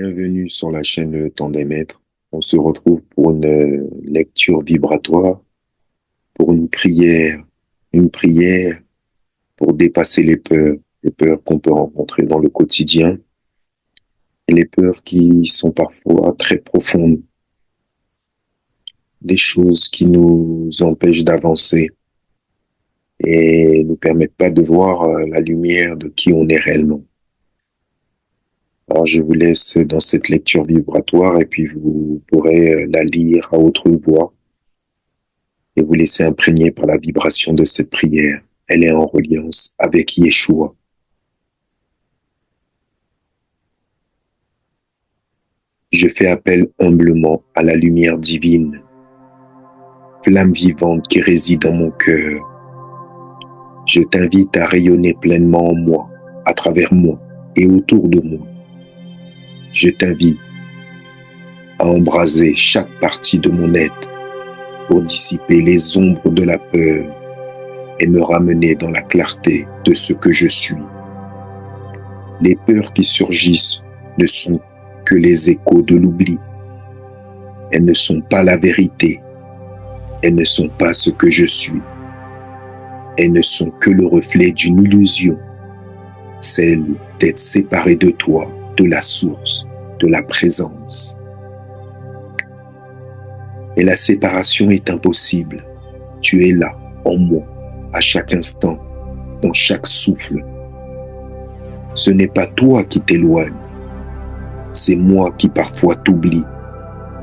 Bienvenue sur la chaîne Le Temps des Maîtres. On se retrouve pour une lecture vibratoire, pour une prière pour dépasser les peurs qu'on peut rencontrer dans le quotidien et les peurs qui sont parfois très profondes, des choses qui nous empêchent d'avancer et nous permettent pas de voir la lumière de qui on est réellement. Alors je vous laisse dans cette lecture vibratoire et puis vous pourrez la lire à haute voix et vous laisser imprégner par la vibration de cette prière. Elle est en reliance avec Yeshua. Je fais appel humblement à la lumière divine, flamme vivante qui réside dans mon cœur. Je t'invite à rayonner pleinement en moi, à travers moi et autour de moi. Je t'invite à embraser chaque partie de mon être pour dissiper les ombres de la peur et me ramener dans la clarté de ce que je suis. Les peurs qui surgissent ne sont que les échos de l'oubli. Elles ne sont pas la vérité. Elles ne sont pas ce que je suis. Elles ne sont que le reflet d'une illusion, celle d'être séparé de toi, de la source, de la présence. Et la séparation est impossible. Tu es là, en moi, à chaque instant, dans chaque souffle. Ce n'est pas toi qui t'éloignes, c'est moi qui parfois t'oublie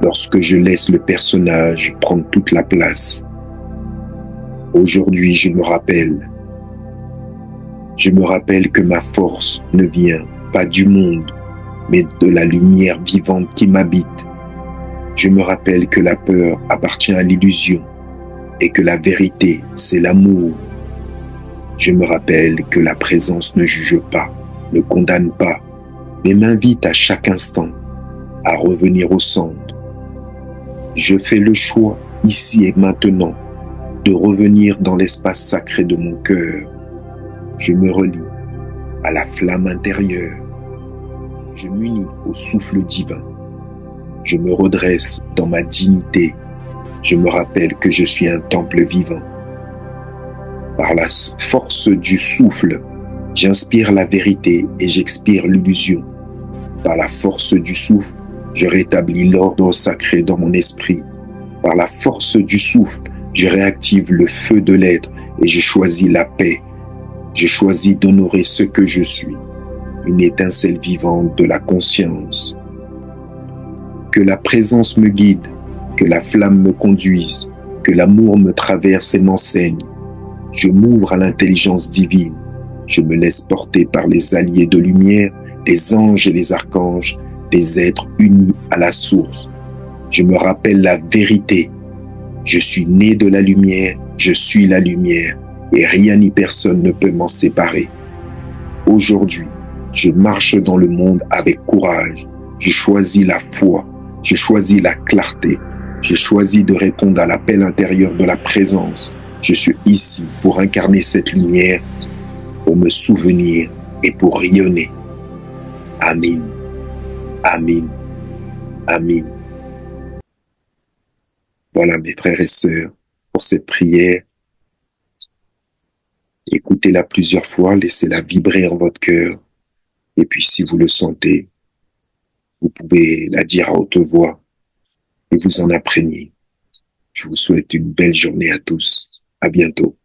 lorsque je laisse le personnage prendre toute la place. Aujourd'hui, je me rappelle que ma force ne vient pas du monde, mais de la lumière vivante qui m'habite. Je me rappelle que la peur appartient à l'illusion et que la vérité, c'est l'amour. Je me rappelle que la présence ne juge pas, ne condamne pas, mais m'invite à chaque instant à revenir au centre. Je fais le choix, ici et maintenant, de revenir dans l'espace sacré de mon cœur. Je me relie à la flamme intérieure. Je m'unis au souffle divin. Je me redresse dans ma dignité. Je me rappelle que je suis un temple vivant. Par la force du souffle, j'inspire la vérité et j'expire l'illusion. Par la force du souffle, je rétablis l'ordre sacré dans mon esprit. Par la force du souffle, je réactive le feu de l'être et je choisis la paix. Je choisis d'honorer ce que je suis, une étincelle vivante de la conscience. Que la présence me guide, que la flamme me conduise, que l'amour me traverse et m'enseigne. Je m'ouvre à l'intelligence divine. Je me laisse porter par les alliés de lumière, les anges et les archanges, les êtres unis à la source. Je me rappelle la vérité. Je suis né de la lumière, je suis la lumière, et rien ni personne ne peut m'en séparer. Aujourd'hui, je marche dans le monde avec courage. Je choisis la foi, je choisis la clarté, je choisis de répondre à l'appel intérieur de la présence. Je suis ici pour incarner cette lumière, pour me souvenir et pour rayonner. Amen. Amen. Amen. Voilà mes frères et sœurs, pour cette prière. Écoutez-la plusieurs fois, laissez-la vibrer en votre cœur. Et puis si vous le sentez, vous pouvez la dire à haute voix et vous en imprégner. Je vous souhaite une belle journée à tous. À bientôt.